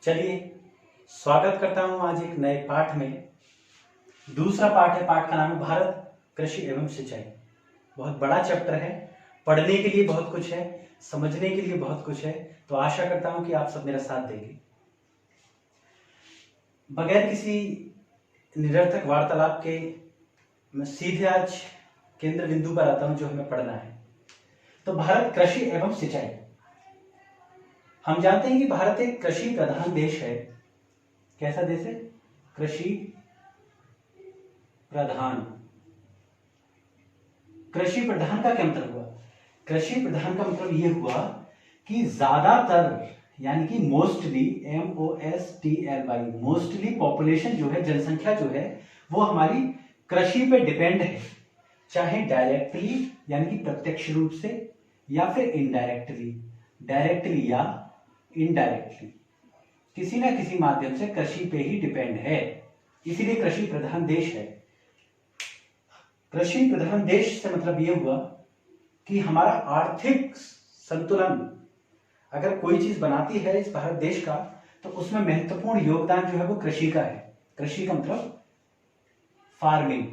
चलिए, स्वागत करता हूं आज एक नए पाठ में। दूसरा पाठ है, पाठ का नाम है भारत कृषि एवं सिंचाई। बहुत बड़ा चैप्टर है, पढ़ने के लिए बहुत कुछ है, समझने के लिए बहुत कुछ है। तो आशा करता हूं कि आप सब मेरा साथ देंगे। बगैर किसी निरर्थक वार्तालाप के मैं सीधे आज केंद्र बिंदु पर आता हूं जो हमें पढ़ना है। तो भारत कृषि एवं सिंचाई। हम जानते हैं कि भारत एक कृषि प्रधान देश है। कैसा देश है? कृषि प्रधान। कृषि प्रधान का क्या मतलब हुआ? कृषि प्रधान का मतलब यह हुआ कि ज्यादातर यानी कि मोस्टली, MOSTLY, मोस्टली पॉपुलेशन जो है, जनसंख्या जो है, वो हमारी कृषि पे डिपेंड है, चाहे डायरेक्टली यानी कि प्रत्यक्ष रूप से या फिर इनडायरेक्टली, डायरेक्टली या इनडायरेक्टली, किसी ना किसी माध्यम से कृषि पे ही डिपेंड है। इसीलिए कृषि प्रधान देश है। कृषि प्रधान देश से मतलब यह हुआ कि हमारा आर्थिक संतुलन अगर कोई चीज बनाती है इस भारत देश का, तो उसमें महत्वपूर्ण योगदान जो है वो कृषि का है। कृषि का मतलब फार्मिंग,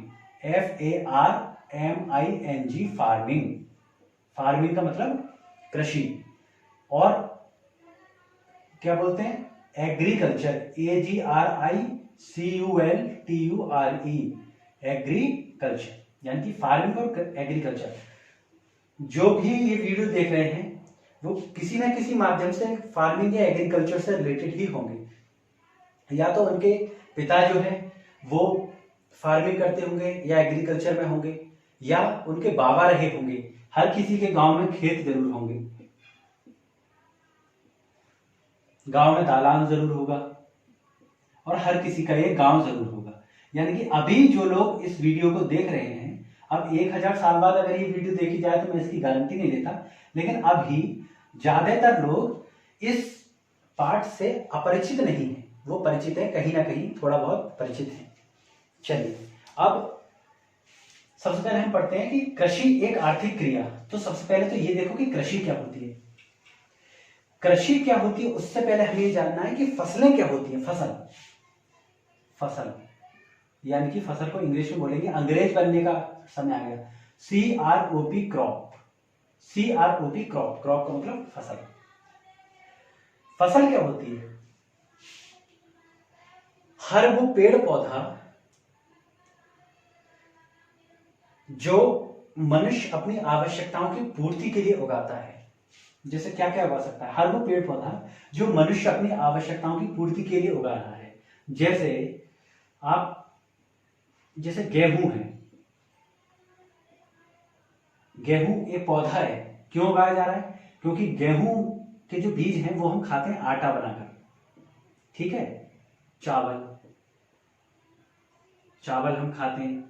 FARMING, फार्मिंग। फार्मिंग का मतलब कृषि। और क्या बोलते हैं? एग्रीकल्चर, AGRICULTURE, एग्रीकल्चर यानी कि फार्मिंग और एग्रीकल्चर। जो भी ये वीडियो देख रहे हैं वो किसी ना किसी माध्यम से फार्मिंग या एग्रीकल्चर से रिलेटेड ही होंगे। या तो उनके पिता जो है वो फार्मिंग करते होंगे या एग्रीकल्चर में होंगे, या उनके बाबा रहे होंगे। हर किसी के गांव में खेत जरूर होंगे, गांव में दालान जरूर होगा, और हर किसी का ये गांव जरूर होगा। यानी कि अभी जो लोग इस वीडियो को देख रहे हैं, अब 1000 साल बाद अगर ये वीडियो देखी जाए तो मैं इसकी गारंटी नहीं देता, लेकिन अभी ज्यादातर लोग इस पाठ से अपरिचित नहीं है, वो परिचित है, कहीं ना कहीं थोड़ा बहुत परिचित है। चलिए, अब सबसे पहले हम पढ़ते हैं कि कृषि एक आर्थिक क्रिया। तो सबसे पहले तो ये देखो कि कृषि क्या होती है। कृषि क्या होती है उससे पहले हमें ये जानना है कि फसलें क्या होती है। फसल, फसल यानी कि फसल को इंग्लिश में बोलेंगे, अंग्रेज बनने का समय आ गया, CROP, crop. CROP, crop. Crop का मतलब फसल। फसल क्या होती है? हर वो पेड़ पौधा जो मनुष्य अपनी आवश्यकताओं की पूर्ति के लिए उगाता है। जैसे क्या क्या उगा सकता है? हर वो पेड़ पौधा जो मनुष्य अपनी आवश्यकताओं की पूर्ति के लिए उगा रहा है। जैसे गेहूं है, गेहूं एक पौधा है। क्यों उगाया जा रहा है? क्योंकि गेहूं के जो बीज हैं वो हम खाते हैं आटा बनाकर, ठीक है। चावल, चावल हम खाते हैं,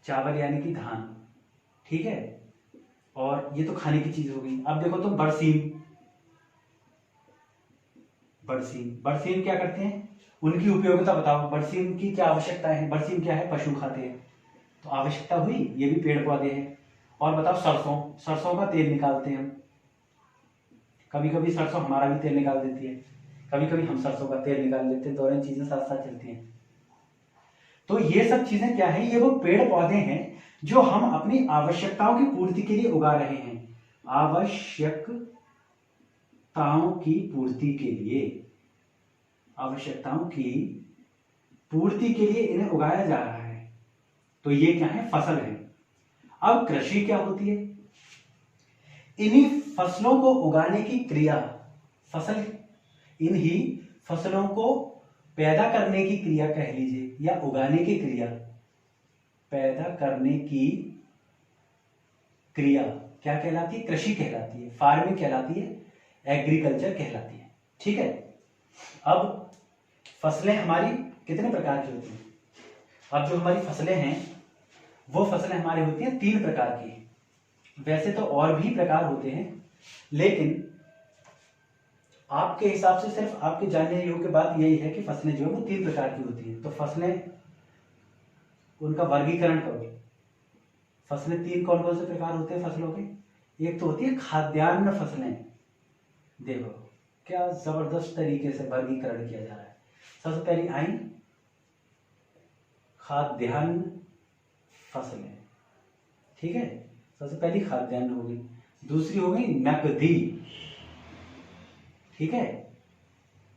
चावल यानी कि धान, ठीक है। और ये तो खाने की चीज हो गई। अब देखो तुम बरसीम, बरसीम, बरसीम क्या करते हैं? उनकी उपयोगिता बताओ। बरसीम की क्या आवश्यकता है? बरसीम क्या है? पशु खाते हैं, तो आवश्यकता हुई। ये भी पेड़ पौधे हैं। और बताओ सरसों, सरसों का तेल निकालते हैं हम। कभी कभी सरसों हमारा भी तेल निकाल देती है, कभी कभी हम सरसों का तेल निकाल लेते हैं। दोनों चीजें साथ साथ चलती हैं। तो ये सब चीजें क्या है? ये वो पेड़ पौधे हैं जो हम अपनी आवश्यकताओं की पूर्ति के लिए उगा रहे हैं। आवश्यकताओं की पूर्ति के लिए, आवश्यकताओं की पूर्ति के लिए इन्हें उगाया जा रहा है। तो ये क्या है? फसल है। अब कृषि क्या होती है? इन्हीं फसलों को उगाने की क्रिया, फसल, इन्हीं फसलों को पैदा करने की क्रिया कह लीजिए, या उगाने की क्रिया, पैदा करने की क्रिया क्या कहलाती है? कृषि कहलाती है, फार्मिंग कहलाती है, एग्रीकल्चर कहलाती है, ठीक है। अब फसलें हमारी कितने प्रकार की होती हैं? अब जो हमारी फसलें हैं वो फसलें हमारी होती हैं 3 प्रकार की। वैसे तो और भी प्रकार होते हैं, लेकिन आपके हिसाब से सिर्फ आपके जानने योग्य बात यही है कि फसलें जो है वो 3 प्रकार की होती हैं। तो फसलें, उनका वर्गीकरण करो। फसलें 3 कौन कौन से प्रकार होते हैं फसलों के? एक तो होती है खाद्यान्न फसलें। देखो, क्या जबरदस्त तरीके से वर्गीकरण किया जा रहा है। सबसे पहली आई खाद्यान्न फसलें, ठीक है, सबसे पहली खाद्यान्न हो गई, दूसरी हो गई नकदी, ठीक है,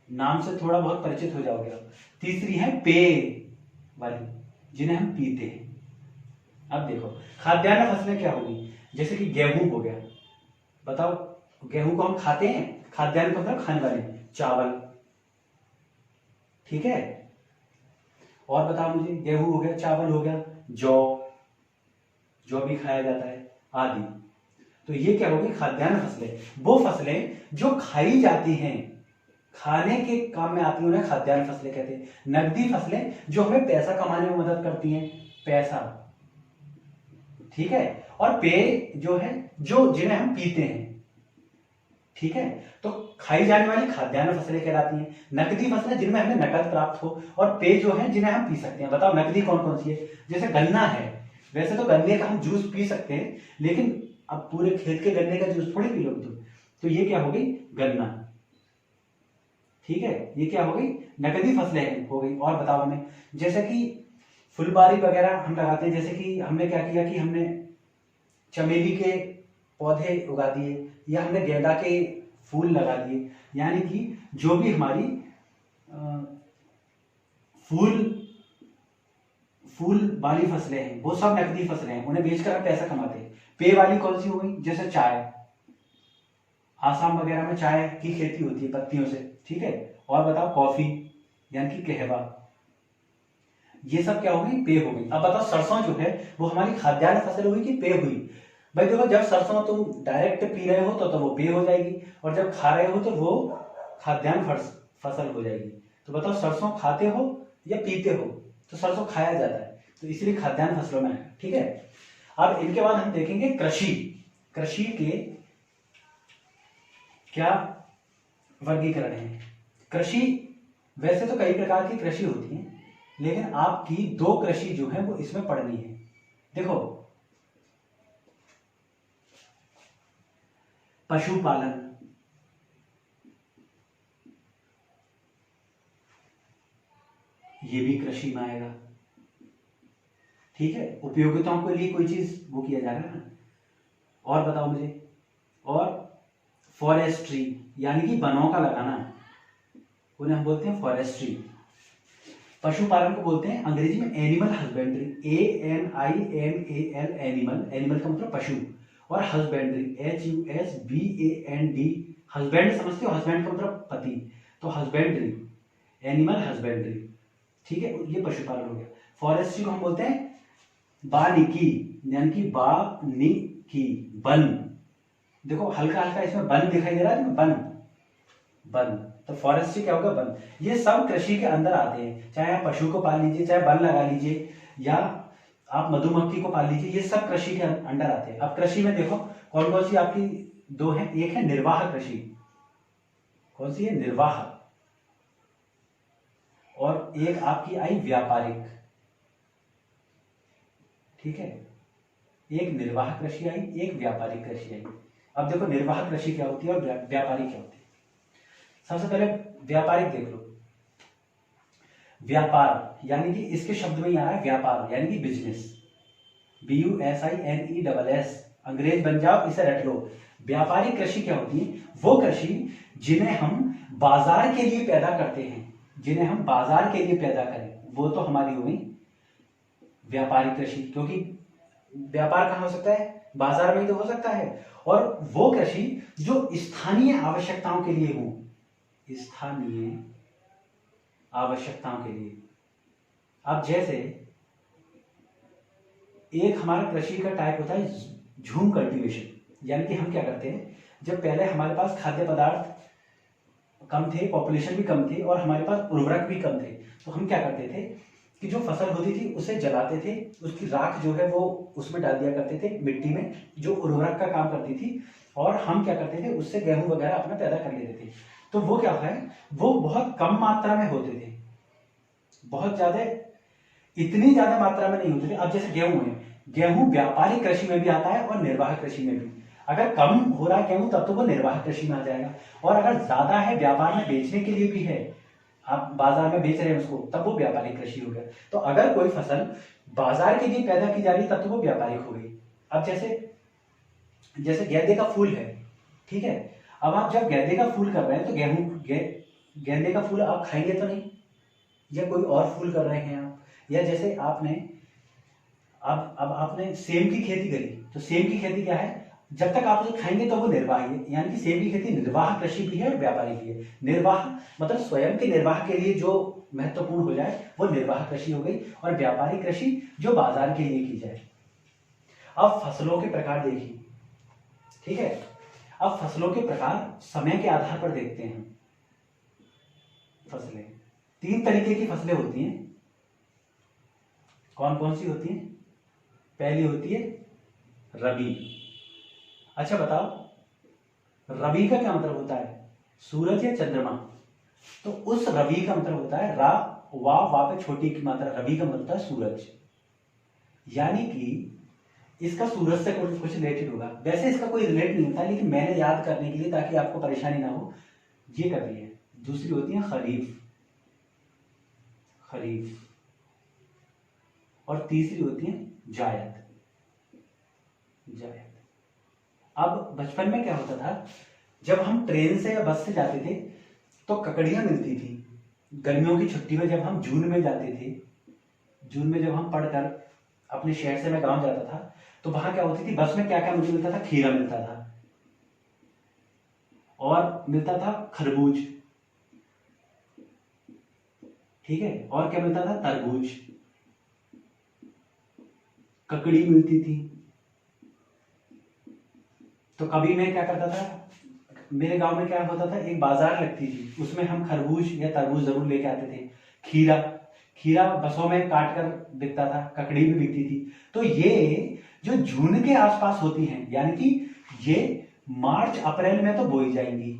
नाम से थोड़ा बहुत परिचित हो जाओगे आप। तीसरी है पेय वाली, जिन्हें हम पीते हैं। अब देखो खाद्यान्न फसलें क्या होगी, जैसे कि गेहूं हो गया, बताओ गेहूं को हम खाते हैं, खाद्यान्न को मतलब खाने वाले, चावल, ठीक है, और बताओ मुझे, गेहूं हो गया, चावल हो गया, जौ भी खाया जाता है आदि। तो ये क्या होगी, खाद्यान्न फसलें, वो फसलें जो खाई जाती हैं, खाने के काम में आती हैं, उन्हें खाद्यान्न फसलें कहते हैं। नकदी फसलें जो हमें पैसा कमाने में मदद करती हैं, पैसा, ठीक है, और पेय जो है, जो जिन्हें हम पीते हैं, ठीक है। तो खाई जाने वाली खाद्यान्न फसलें कहलाती हैं। नकदी फसलें जिनमें हमें नकद प्राप्त हो, और पेय जो है जिन्हें हम पी सकते हैं। बताओ नकदी कौन कौन सी है, जैसे गन्ना है, वैसे तो गन्ने का हम जूस पी सकते हैं, लेकिन अब पूरे खेत के गन्ने का जूस थोड़ी पी लोगे तुम, तो ये क्या हो गई, गन्ना, ठीक है, ये क्या हो गई, नकदी फसलें हो गई। और बताओ हमें, जैसे कि फुलबारी वगैरह हम लगाते हैं, जैसे कि हमने क्या किया कि हमने चमेली के पौधे उगा दिए, या हमने गेंदा के फूल लगा दिए, यानी कि जो भी हमारी फूल वाली फसलें हैं वो सब नकदी फसलें हैं, उन्हें बेचकर हम पैसा कमाते हैं। पेय वाली कौन सी हो गई, जैसे चाय, आसाम वगैरह में चाय की खेती होती है पत्तियों से, ठीक है। और बताओ कॉफी यानी कि कहवा, ये सब क्या हो गई, पेय हो गई। अब बताओ सरसों जो है वो हमारी खाद्यान्न फसल हुई कि पेय हुई। भाई देखो, जब सरसों तुम डायरेक्ट पी रहे हो तो वो पेय हो जाएगी, और जब खा रहे हो तो वो खाद्यान्न फसल हो जाएगी। तो बताओ सरसों खाते हो या पीते हो, तो सरसों खाया जाता है, तो इसलिए खाद्यान्न फसलों में है, ठीक है। अब इनके बाद हम देखेंगे कृषि, कृषि के क्या वर्गीकरण है। कृषि, वैसे तो कई प्रकार की कृषि होती है, लेकिन आपकी दो कृषि जो है वो इसमें पढ़नी है। देखो, पशुपालन, ये भी कृषि में आएगा, ठीक है, उपयोगिताओं के लिए कोई चीज वो किया जा रहा है ना। और बताओ मुझे, और फॉरेस्ट्री यानी कि वनों का लगाना, उन्हें हम बोलते हैं फॉरेस्ट्री। पशुपालन को बोलते हैं अंग्रेजी में animal husbandry, ANIMAL, animal, animal का मतलब पशु, और हस्बेंड्री HUSBAND, हस्बैंड समझते हो, हस्बैंड का मतलब पति, तो हस्बेंड्री, एनिमल हस्बेंड्री, ठीक है, ये पशुपालन हो गया। फॉरेस्ट्री को हम बोलते हैं वानिकी, यानी कि वानिकी, वन। देखो हल्का हल्का इसमें वन दिखाई दे रहा है, वन, वन, तो फॉरेस्ट्री क्या होगा, वन। ये सब कृषि के अंदर आते हैं, चाहे आप पशु को पाल लीजिए, चाहे वन लगा लीजिए, या आप मधुमक्खी को पाल लीजिए, ये सब कृषि के अंदर आते हैं। अब कृषि में देखो कौन कौन सी आपकी दो हैं, एक है निर्वाह कृषि, कौन सी है, निर्वाह, और एक आपकी आई व्यापारिक, ठीक है, एक निर्वाह कृषि आई, एक व्यापारिक कृषि आई। अब देखो निर्वाह कृषि क्या होती है और व्यापारिक क्या होती है। सबसे पहले व्यापारिक देख लो। व्यापार यानी कि इसके शब्द में ही आ रहा है व्यापार, यानी कि बिजनेस, BUSINESS, अंग्रेज बन जाओ, इसे रट लो। व्यापारिक कृषि क्या होती है, वो कृषि जिन्हें हम बाजार के लिए पैदा करते हैं, जिन्हें हम बाजार के लिए पैदा करें, वो तो हमारी हो गई व्यापारिक कृषि, क्योंकि व्यापार कहाँ हो सकता है, बाजार में ही तो हो सकता है। और वो कृषि जो स्थानीय आवश्यकताओं के लिए हो, स्थानीय आवश्यकताओं के लिए। अब जैसे एक हमारा कृषि का टाइप होता है झूम कल्टीवेशन, यानी कि हम क्या करते हैं, जब पहले हमारे पास खाद्य पदार्थ कम थे, पॉपुलेशन भी कम थी, और हमारे पास उर्वरक भी कम थे, तो हम क्या करते थे कि जो फसल होती थी उसे जलाते थे, उसकी राख जो है वो उसमें डाल दिया करते थे मिट्टी में, जो उर्वरक का काम करती थी, और हम क्या करते थे उससे गेहूं वगैरह अपना पैदा कर लेते थे। तो वो क्या है, वो बहुत कम मात्रा में होते थे, बहुत ज्यादा, इतनी ज्यादा मात्रा में नहीं होते थे। अब जैसे गेहूं है, गेहूं व्यापारिक कृषि में भी आता है और निर्वाह कृषि में भी। अगर कम हो रहा है गेहूं तब तो वो निर्वाह कृषि में आ जाएगा, और अगर ज्यादा है व्यापार में बेचने के लिए भी है, आप बाजार में बेच रहे हैं उसको, तब वो व्यापारिक कृषि हो गया। तो अगर कोई फसल बाजार के लिए पैदा की जा रही है तब तो वो व्यापारिक हो गई। अब जैसे गेंदे का फूल है, ठीक है, अब आप जब गेंदे का फूल कर रहे हैं तो गेंदे का फूल आप खाएंगे तो नहीं, या कोई और फूल कर रहे हैं आप, या जैसे अब आपने सेम की खेती करी, तो सेम की खेती क्या है, जब तक आप उसे खाएंगे तो वो निर्वाह है, यानी कि सेब की खेती निर्वाह कृषि भी है और व्यापारिक भी है। निर्वाह मतलब स्वयं के निर्वाह के लिए जो महत्वपूर्ण हो जाए वो निर्वाह कृषि हो गई, और व्यापारिक कृषि जो बाजार के लिए की जाए। अब फसलों के प्रकार देखिए, ठीक है, अब फसलों के प्रकार समय के आधार पर देखते हैं। फसलें 3 तरीके की फसलें होती हैं। कौन कौन सी होती हैं? पहली होती है रबी। अच्छा बताओ, रबी का क्या मतलब होता है? सूरज या चंद्रमा? तो उस रबी का मतलब होता है रा वा पे छोटी की मात्रा, रबी का मतलब होता है सूरज, यानी कि इसका सूरज से कुछ रिलेटेड होगा। वैसे इसका कोई रिलेट नहीं होता, लेकिन मैंने याद करने के लिए, ताकि आपको परेशानी ना हो, ये कर दी है। दूसरी होती है खरीफ, और तीसरी होती है जायद। अब बचपन में क्या होता था, जब हम ट्रेन से या बस से जाते थे तो ककड़ियां मिलती थी। गर्मियों की छुट्टी में जब हम जून में जाते थे, जून में जब हम पढ़कर अपने शहर से मैं गांव जाता था, तो वहां क्या होती थी, बस में क्या क्या मुझे मिलता था? खीरा मिलता था, और मिलता था खरबूज, ठीक है, और क्या मिलता था? तरबूज, ककड़ी मिलती थी। तो कभी मैं क्या करता था, मेरे गांव में क्या होता था, एक बाजार लगती थी, उसमें हम खरबूज या तरबूज जरूर लेके आते थे। खीरा बसों में काट कर बिकता था, ककड़ी भी बिकती थी। तो ये जो जून के आसपास होती हैं, यानी कि ये मार्च अप्रैल में तो बोई जाएंगी,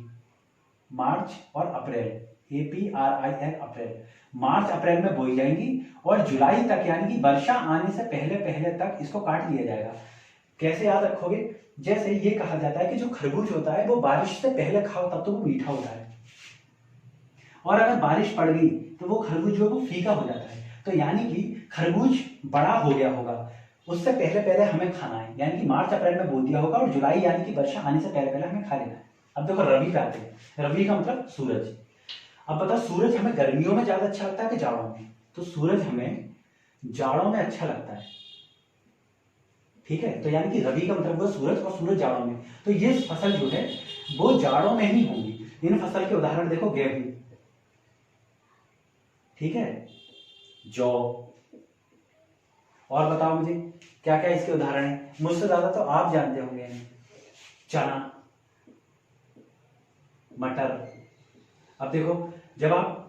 मार्च और अप्रैल, APRIL अप्रैल, मार्च अप्रैल में बोई जाएंगी, और जुलाई तक, यानी कि वर्षा आने से पहले पहले तक इसको काट लिया जाएगा। कैसे याद रखोगे? जैसे ये कहा जाता है कि जो खरबूज होता है वो बारिश से पहले खाओ तब तो वो मीठा होता है, और अगर बारिश पड़ गई तो वो खरबूज जो है वो फीका हो जाता है। तो यानी कि खरबूज बड़ा हो गया होगा, उससे पहले पहले हमें खाना है, यानी कि मार्च अप्रैल में बो दिया होगा, और जुलाई यानी कि वर्षा आने से पहले पहले हमें खा लेना है। अब देखो रबी पे आते हैं। रबी का मतलब सूरज। अब बता, सूरज हमें गर्मियों में ज्यादा अच्छा लगता है कि जाड़ों में? तो सूरज हमें जाड़ों में अच्छा लगता है, ठीक है। तो यानी कि रबी का मतलब हुआ सूरज, और सूरज जाड़ों में। तो ये फसल जो है वो जाड़ों में ही होंगी। इन फसल के उदाहरण देखो, गेहूं, ठीक है, जौ, और बताओ मुझे क्या क्या इसके उदाहरण हैं? मुझसे ज्यादा तो आप जानते होंगे। चना, मटर। अब देखो, जब आप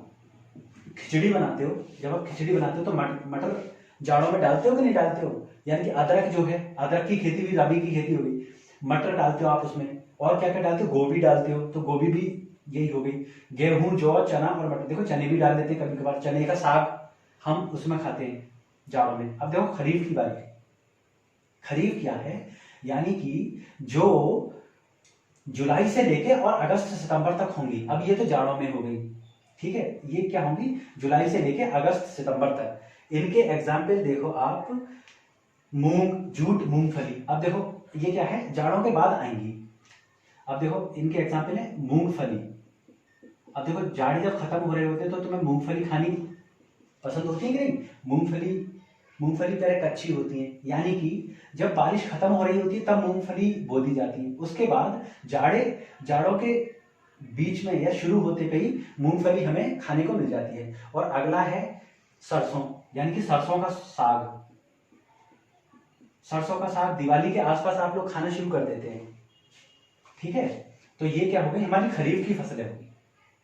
खिचड़ी बनाते हो तो मटर जाड़ों में डालते हो कि नहीं डालते हो? यानी कि अदरक जो है, अदरक की खेती भी रबी की खेती हो गई। मटर डालते हो आप उसमें, और क्या क्या डालते हो? गोभी डालते हो, तो गोभी भी यही हो गई। गेहूं, जौ, चना और मटर। देखो चने भी डाल देते हैं कभी कभार, चने का साग हम उसमें खाते हैं जाड़ों में। अब देखो खरीफ की बारी। खरीफ क्या है? यानी कि जो जुलाई से लेके और अगस्त सितंबर तक होंगी। अब ये तो जाड़ों में हो गई, ठीक है, ये क्या होंगी? जुलाई से लेके अगस्त सितंबर तक। इनके एग्जाम्पल देखो आप, मूंग, जूट, मूंगफली। अब देखो ये क्या है? जाड़ों के बाद आएंगी। अब देखो इनके एग्जाम्पल है मूंगफली। अब देखो जाड़े जब खत्म हो रहे होते हैं तो तुम्हें मूंगफली खानी पसंद होती है कि नहीं? मूंगफली पहले कच्ची होती है, यानी कि जब बारिश खत्म हो रही होती है तब मूंगफली बो दी जाती है। उसके बाद जाड़ों के बीच में या शुरू होते पे ही मूंगफली हमें खाने को मिल जाती है। और अगला है सरसों, यानी कि सरसों का साग। सरसों का साग दिवाली के आसपास आप लोग खाना शुरू कर देते हैं, ठीक है। तो ये क्या हो गई? हमारी खरीफ की फसलें होगी,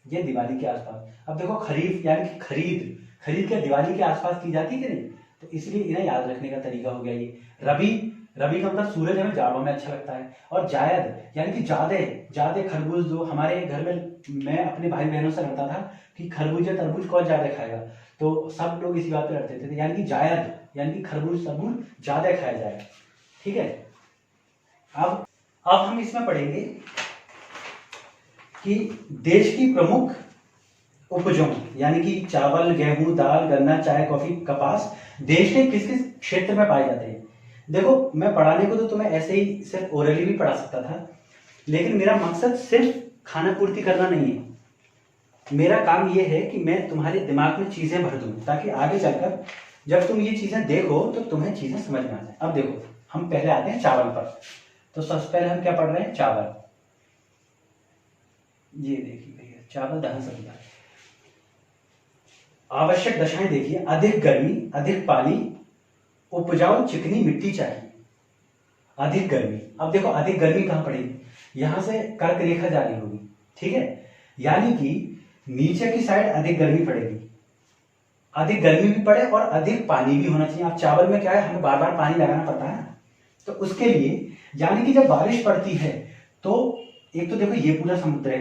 ये दिवाली के आसपास। अब देखो खरीफ यानी कि खरीद क्या दिवाली के आसपास की जाती है कि नहीं? तो इसलिए इन्हें याद रखने का तरीका हो गया ये। रबी का मतलब सूरज हमें जाड़ों में अच्छा लगता है। और जायद यानी कि ज्यादा खरबूज। जो हमारे घर में मैं अपने भाई बहनों से लड़ता था कि खरबूज या तरबूज कौन ज्यादा खाएगा, तो सब लोग इसी बात पे लड़ते थे। यानी कि जायद यानी कि खरबूज तरबूज ज्यादा खाया जाए, ठीक है। अब हम इसमें पढ़ेंगे कि देश की प्रमुख उपजों यानी कि चावल, गेहूं, दाल, गन्ना, चाय, कॉफी, कपास देश के किस किस क्षेत्र में पाए जाते हैं। देखो, मैं पढ़ाने को तो तुम्हें ऐसे ही सिर्फ ओरली भी पढ़ा सकता था, लेकिन मेरा मकसद सिर्फ खाना पूर्ति करना नहीं है। मेरा काम यह है कि मैं तुम्हारे दिमाग में चीजें भर दूं, ताकि आगे चलकर जब तुम ये चीजें देखो तो तुम्हें चीजें समझ में आ जाए। अब देखो, हम पहले आते हैं चावल पर। तो सबसे पहले हम क्या पढ़ रहे हैं? चावल। ये देखिए भैया, चावल दहन संविधा। आवश्यक दशाएं देखिए, अधिक गर्मी, अधिक पानी, उपजाऊ चिकनी मिट्टी चाहिए। अधिक गर्मी, अब देखो अधिक गर्मी कहां पड़ेगी? यहां से कर्क रेखा जारी होगी, ठीक है, यानी कि नीचे की साइड अधिक गर्मी पड़ेगी। अधिक गर्मी भी पड़े और अधिक पानी भी होना चाहिए। अब चावल में क्या है, हमें बार बार पानी लगाना पड़ता है, तो उसके लिए यानी कि जब बारिश पड़ती है तो एक तो देखो ये पूरा समुद्र है,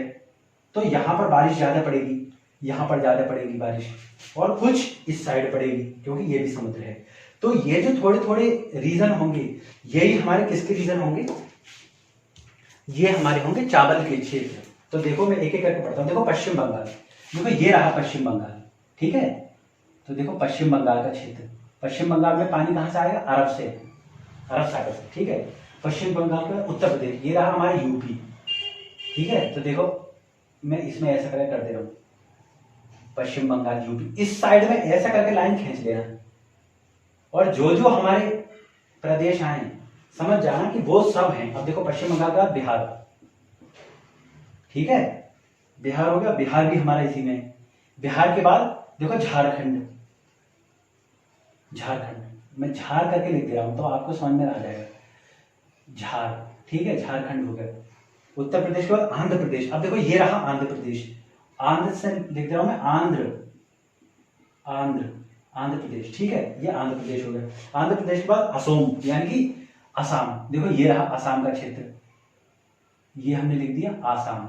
तो यहां पर बारिश ज्यादा पड़ेगी, यहां पर ज्यादा पड़ेगी बारिश, और कुछ इस साइड पड़ेगी क्योंकि ये भी समुद्र है। तो ये जो थोड़े थोड़े रीजन होंगे, यही हमारे किसके रीजन होंगे? ये हमारे होंगे चावल के क्षेत्र। तो देखो, मैं एक एक करके पढ़ता हूं। देखो, पश्चिम बंगाल, देखो ये रहा पश्चिम बंगाल, ठीक है। तो देखो पश्चिम बंगाल का क्षेत्र, पश्चिम बंगाल में पानी कहां से आएगा? अरब से, अरब सागर से, ठीक है। पश्चिम बंगाल का उत्तर प्रदेश, ये रहा हमारा यूपी, ठीक है। तो देखो, मैं इसमें ऐसा करके कर दे रहा हूं, पश्चिम बंगाल, यूपी। इस साइड में ऐसा करके लाइन खींच लेना, और जो जो हमारे प्रदेश आए समझ जाना कि वो सब हैं। अब देखो, पश्चिम बंगाल का बिहार, ठीक है, बिहार हो गया, बिहार भी हमारा इसी में। बिहार के बाद देखो झारखंड, झारखंड मैं झार करके लिख दे रहा हूं तो आपको समझ में आ जाएगा, झार, ठीक है, झारखंड हो गया। उत्तर प्रदेश के बाद आंध्र प्रदेश। अब देखो ये रहा आंध्र प्रदेश, आंध्र से लिख दे रहा हूं मैं आंध्र, आंध्र, आंध्र प्रदेश, ठीक है, ये आंध्र प्रदेश हो गया। आंध्र प्रदेश के बाद असोम यानी कि असम, देखो ये रहा असम का क्षेत्र, ये हमने लिख दिया आसाम,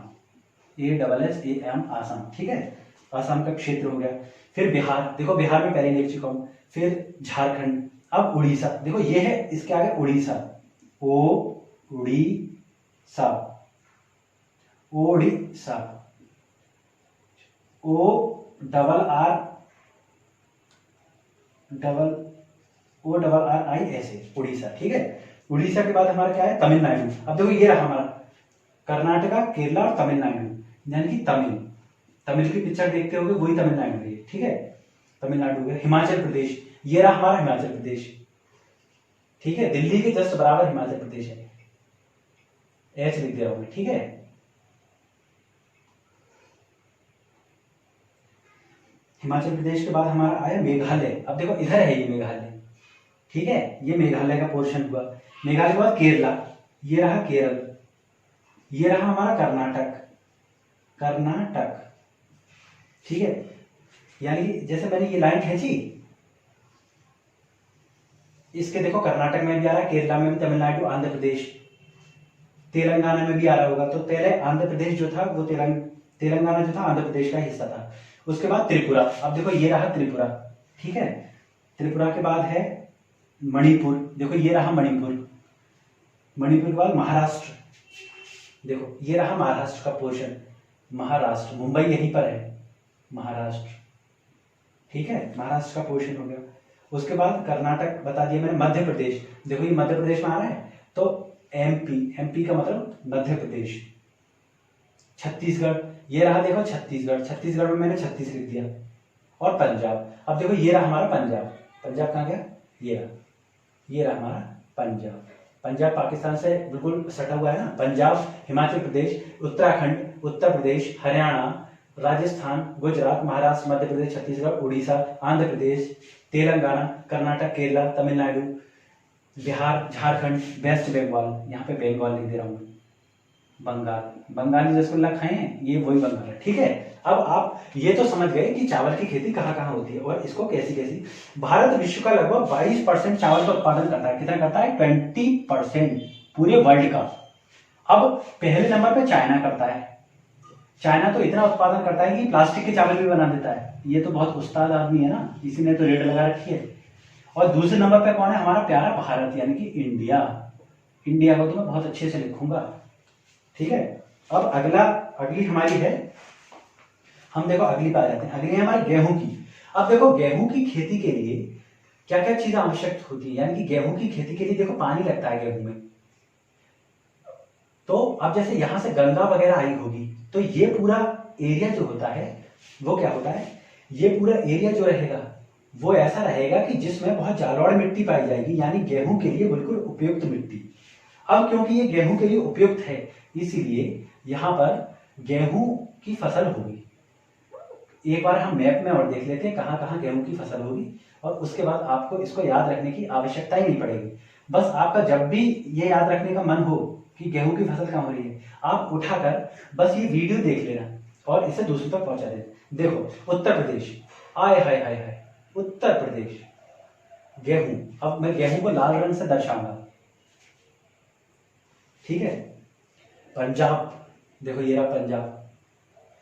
ASSAM, आसाम, ठीक है, आसाम का क्षेत्र हो गया। फिर बिहार, देखो बिहार में पहले लिख चुका हूं। फिर झारखंड, अब उड़ीसा, देखो ये है, इसके आगे उड़ीसा, उड़ीसा, उड़ीसा, ORRISA, उड़ीसा, ठीक है। उड़ीसा के बाद हमारा क्या है? तमिलनाडु। अब देखो ये रहा हमारा कर्नाटका, केरला और तमिलनाडु, यानी कि तमिल, तमिल की पिक्चर देखते होगे वही तमिलनाडु है, ठीक है, तमिलनाडु हो गया। हिमाचल प्रदेश, ये रहा हमारा हिमाचल प्रदेश, ठीक है, दिल्ली के जस्ट बराबर हिमाचल प्रदेश है, एच लिख दिया होगा, ठीक है। हिमाचल प्रदेश के बाद हमारा आया मेघालय। अब देखो इधर है ये मेघालय, ठीक है, ये मेघालय का पोर्शन हुआ। मेघालय के बाद केरला, ये रहा केरल, ये रहा हमारा कर्नाटक, कर्नाटक, ठीक है, यानी कि जैसे मैंने ये लाइन खींची, इसके देखो कर्नाटक में भी आ रहा है, केरला में भी, तमिलनाडु, आंध्र प्रदेश, तेलंगाना में भी आ रहा होगा। तो पहले आंध्र प्रदेश जो था वो तेलंगाना जो था आंध्र प्रदेश का हिस्सा था। उसके बाद त्रिपुरा, अब देखो ये रहा त्रिपुरा, ठीक है। त्रिपुरा के बाद है मणिपुर, देखो ये रहा मणिपुर, मणिपुर के बाद महाराष्ट्र, देखो ये रहा महाराष्ट्र का पोर्शन, महाराष्ट्र, मुंबई यहीं पर है, महाराष्ट्र, ठीक है, महाराष्ट्र का पोर्शन हो गया। उसके बाद कर्नाटक बता दिया मैंने, मध्य प्रदेश, देखो ये मध्य प्रदेश में आ रहा है, तो एमपी, एमपी का मतलब मध्य प्रदेश। छत्तीसगढ़, ये रहा देखो छत्तीसगढ़, छत्तीसगढ़ में मैंने 36 लिख दिया। और पंजाब, अब देखो ये रहा हमारा पंजाब, पंजाब कहाँ गया? ये रहा, ये रहा हमारा पंजाब। पंजाब पाकिस्तान से बिल्कुल सटा हुआ है ना। पंजाब, हिमाचल प्रदेश, उत्तराखंड, उत्तर प्रदेश, हरियाणा, राजस्थान, गुजरात, महाराष्ट्र, मध्य प्रदेश, छत्तीसगढ़, उड़ीसा, आंध्र प्रदेश, तेलंगाना, कर्नाटक, केरला, तमिलनाडु, बिहार, झारखंड, वेस्ट बंगाल, यहाँ पे बंगाल लिख दे रहा हूँ, बंगाल, बंगाली रसगुल्ला खाए हैं, ये वही बंगाल है, ठीक है। अब आप ये तो समझ गए कि चावल की खेती कहाँ कहाँ होती है और इसको कैसी कैसी। भारत विश्व का लगभग 22% चावल का उत्पादन करता है। कितना करता है? 20% पूरे वर्ल्ड का। अब पहले नंबर पे चाइना करता है। चाइना तो इतना उत्पादन करता है कि प्लास्टिक के चावल भी बना देता है। ये तो बहुत उस्ताद आदमी है ना, इसी ने तो रेट लगा रखी है। और दूसरे नंबर पे कौन है? हमारा प्यारा भारत, यानी कि इंडिया। इंडिया को तो मैं बहुत अच्छे से लिखूंगा। ठीक है, अब अगली हमारी है, हम देखो अगली पे आ जाते हैं। अगली है हमारी गेहूं की। अब देखो गेहूं की खेती के लिए क्या क्या चीजें आवश्यक होती है, यानी कि गेहूं की खेती के लिए देखो पानी लगता है गेहूं में। तो अब जैसे यहां से गंगा वगैरह आई होगी तो ये पूरा एरिया जो होता है वो क्या होता है, ये पूरा एरिया जो रहेगा वो ऐसा रहेगा कि जिसमें बहुत जालौड़ मिट्टी पाई जाएगी, यानी गेहूं के लिए बिल्कुल उपयुक्त मिट्टी। अब क्योंकि ये गेहूं के लिए उपयुक्त है इसीलिए यहां पर गेहूं की फसल होगी। एक बार हम मैप में और देख लेते हैं कहां कहां गेहूं की फसल होगी, और उसके बाद आपको इसको याद रखने की आवश्यकता ही नहीं पड़ेगी। बस आपका जब भी ये याद रखने का मन हो कि गेहूं की फसल कहां हो रही है, आप उठाकर बस ये वीडियो देख लेना और इसे दूसरों तक पहुंचा देना। देखो उत्तर प्रदेश, आय हाय हाय हाय, उत्तर प्रदेश गेहूं। अब मैं गेहूं को लाल रंग से दर्शाऊंगा। ठीक है, पंजाब, देखो ये रहा पंजाब।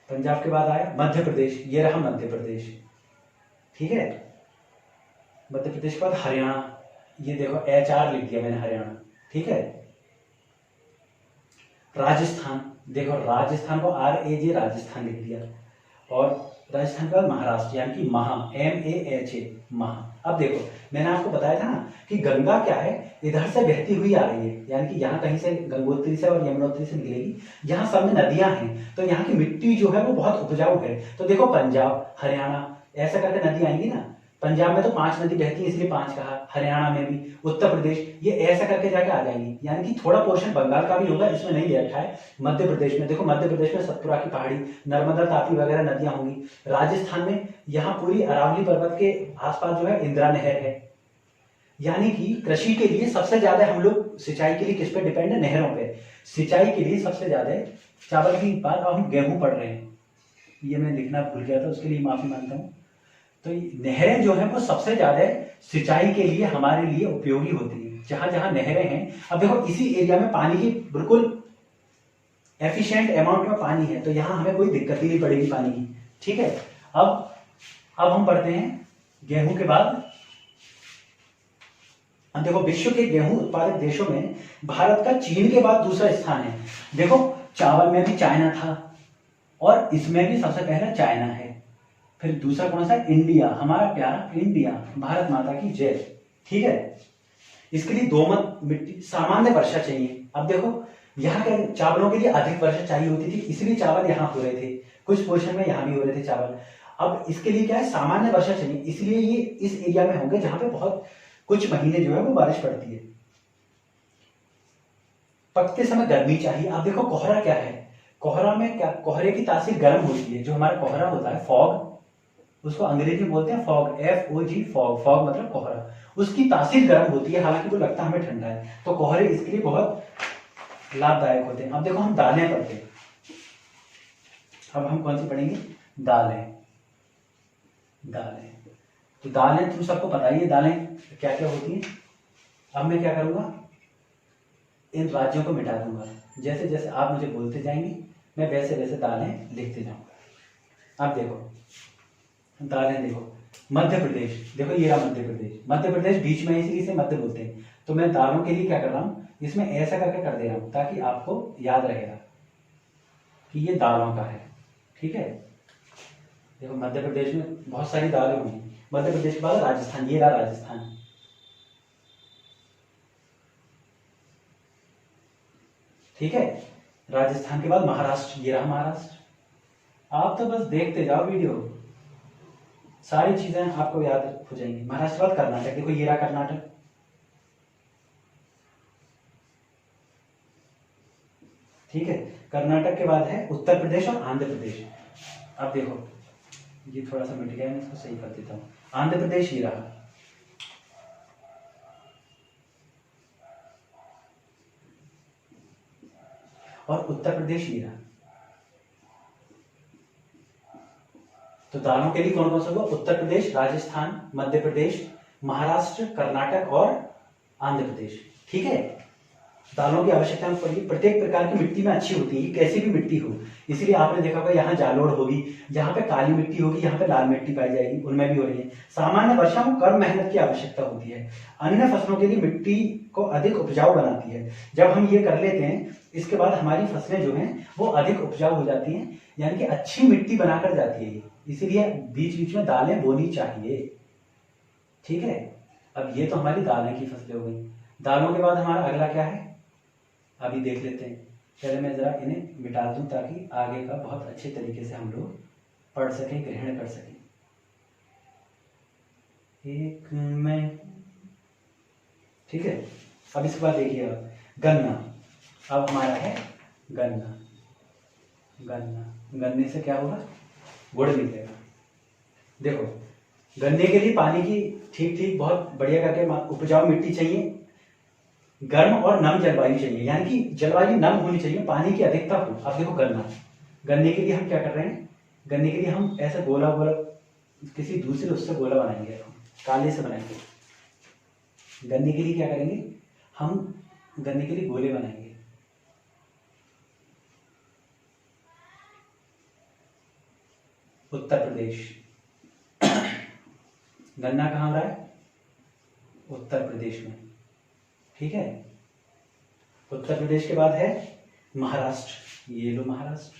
पंजाब के बाद आया मध्य प्रदेश, ये रहा मध्य प्रदेश। ठीक है, मध्य प्रदेश के बाद हरियाणा, ये देखो HR लिख दिया मैंने हरियाणा। ठीक है, राजस्थान, देखो राजस्थान को RAJ राजस्थान लिख दिया। और राजस्थान के बाद महाराष्ट्र, यानी कि महा, MAHA महा। अब देखो मैंने आपको बताया था ना कि गंगा क्या है, इधर से बहती हुई आ रही है, यानी कि यहाँ कहीं से गंगोत्री से और यमुनोत्री से निकलेगी। यहाँ सब में नदियां हैं तो यहाँ की मिट्टी जो है वो बहुत उपजाऊ है। तो देखो पंजाब, हरियाणा ऐसा करके नदी आएंगी ना। पंजाब में तो 5 नदी बहती है इसलिए 5 कहा, हरियाणा में भी, उत्तर प्रदेश, ये ऐसा करके जाके आ जाएंगी। यानी कि थोड़ा पोर्शन बंगाल का भी होगा, इसमें नहीं ले रखा है। मध्य प्रदेश में देखो, मध्य प्रदेश में सतपुरा की पहाड़ी, नर्मदा, तापी वगैरह नदियां होंगी। राजस्थान में यहाँ पूरी अरावली पर्वत के आसपास जो है इंदिरा नहर है। यानी कि कृषि के लिए सबसे ज्यादा हम लोग सिंचाई के लिए किस पे डिपेंड है, नहरों पे। सिंचाई के लिए सबसे ज्यादा चावल की बात, अब हम गेहूं पढ़ रहे हैं, ये मैं लिखना भूल गया था, उसके लिए माफी मांगता हूँ। तो नहरें जो है वो सबसे ज्यादा सिंचाई के लिए हमारे लिए उपयोगी होती है, जहां जहां नहरें हैं। अब देखो इसी एरिया में पानी की बिल्कुल एफिशिएंट अमाउंट में पानी है, तो यहां हमें कोई दिक्कत ही नहीं पड़ेगी पानी की। ठीक है, अब हम पढ़ते हैं गेहूं के बाद। अब देखो विश्व के गेहूं उत्पादक देशों में भारत का चीन के बाद दूसरा स्थान है। देखो चावल में भी चाइना था और इसमें भी सबसे पहला चाइना है। फिर दूसरा कौन सा, इंडिया, हमारा प्यारा इंडिया, भारत माता की जय। ठीक है, इसके लिए दोमट मिट्टी, सामान्य वर्षा चाहिए। अब देखो यहाँ के चावलों के लिए अधिक वर्षा चाहिए होती थी, इसलिए चावल यहाँ हो रहे थे, कुछ पोर्शन में यहाँ भी हो रहे थे चावल। अब इसके लिए क्या है, सामान्य वर्षा चाहिए, इसलिए ये इस एरिया में होंगे जहां पे बहुत कुछ महीने जो है वो बारिश पड़ती है। पकते समय गर्मी चाहिए। अब देखो कोहरा क्या है, कोहरा में क्या, कोहरे की तासीर गर्म होती है। जो हमारा कोहरा होता है फॉग, उसको अंग्रेजी में बोलते हैं फॉग, FOG फॉग, फॉग मतलब कोहरा, उसकी तासीर गर्म होती है, हालांकि वो लगता हमें ठंडा है। तो कोहरे इसके लिए बहुत लाभदायक होते हैं। अब देखो हम दालें पढ़ते हैं। अब हम कौन सी पढ़ेंगे, दालें। दालें, तो दालें तुम सबको पता ही है दालें क्या क्या होती हैं। अब मैं क्या करूंगा, इन राज्यों को मिटा दूंगा। जैसे जैसे आप मुझे बोलते जाएंगे मैं वैसे वैसे दालें लिखते जाऊंगा। अब देखो दालें, देखो मध्य प्रदेश, देखो ये रहा मध्य प्रदेश। मध्य प्रदेश बीच में इसलिए इसे मध्य बोलते हैं। तो मैं दालों के लिए क्या कर रहा हूं, इसमें ऐसा करके कर दे रहा हूं ताकि आपको याद रहेगा कि ये दालों का है। ठीक है, देखो मध्य प्रदेश में बहुत सारी दालें होंगी। मध्य प्रदेश के बाद राजस्थान, ये रहा राजस्थान। ठीक है, राजस्थान के बाद महाराष्ट्र, ये रहा महाराष्ट्र। आप तो बस देखते जाओ वीडियो, सारी चीजें आपको याद हो जाएंगी। महाराष्ट्र के बाद कर्नाटक, देखो ये रहा कर्नाटक। ठीक है, कर्नाटक के बाद है उत्तर प्रदेश और आंध्र प्रदेश। अब देखो ये थोड़ा सा मिट गया, मैं इसको सही कर देता हूं। आंध्र प्रदेश ये रहा, और उत्तर प्रदेश ये रहा। तो दालों के लिए कौन कौन सा हुआ, उत्तर प्रदेश, राजस्थान, मध्य प्रदेश, महाराष्ट्र, कर्नाटक और आंध्र प्रदेश। ठीक है, दालों की आवश्यकता हमको पड़ेगी, प्रत्येक प्रकार की मिट्टी में अच्छी होती है, कैसी भी मिट्टी हो। इसलिए आपने देखा होगा यहाँ जालोड़ होगी, यहाँ पे काली मिट्टी होगी, यहाँ पे लाल मिट्टी पाई जाएगी, उनमें भी हो रही है। सामान्य वर्षा में कम मेहनत की आवश्यकता होती है, अन्य फसलों के लिए मिट्टी को अधिक उपजाऊ बनाती है। जब हम ये कर लेते हैं, इसके बाद हमारी फसलें जो हैं वो अधिक उपजाऊ हो जाती हैं, यानी कि अच्छी मिट्टी बनाकर जाती है। इसीलिए बीच बीच में दालें बोनी चाहिए, ठीक है। अब ये तो हमारी दालें की फसलें हो गई। दालों के बाद हमारा अगला क्या है, अभी देख लेते हैं। पहले मैं जरा इन्हें मिटा दूं ताकि आगे का बहुत अच्छे तरीके से हम लोग पढ़ सकें, ग्रहण कर सकें। एक मैं, ठीक है। अब इसके बाद देखिए, अब गन्ना, अब हमारा है गन्ना। गन्ने से क्या होगा, गुड़ निकलेगा। देखो, गन्ने के लिए पानी की ठीक ठीक बहुत बढ़िया करके उपजाऊ मिट्टी चाहिए, गर्म और नम जलवायु चाहिए, यानी कि जलवायु नम होनी चाहिए, पानी की अधिकता हो। अब देखो गन्ने के लिए हम क्या कर रहे हैं, गन्ने के लिए हम ऐसा गोला गोला किसी दूसरे उससे गोला बनाएंगे, काले से बनाएंगे। गन्ने के लिए क्या करेंगे, हम गन्ने के लिए गोले बनाएंगे। उत्तर प्रदेश, गन्ना कहाँ हो रहा है, उत्तर प्रदेश में, ठीक है। उत्तर प्रदेश के बाद है महाराष्ट्र, ये लो महाराष्ट्र,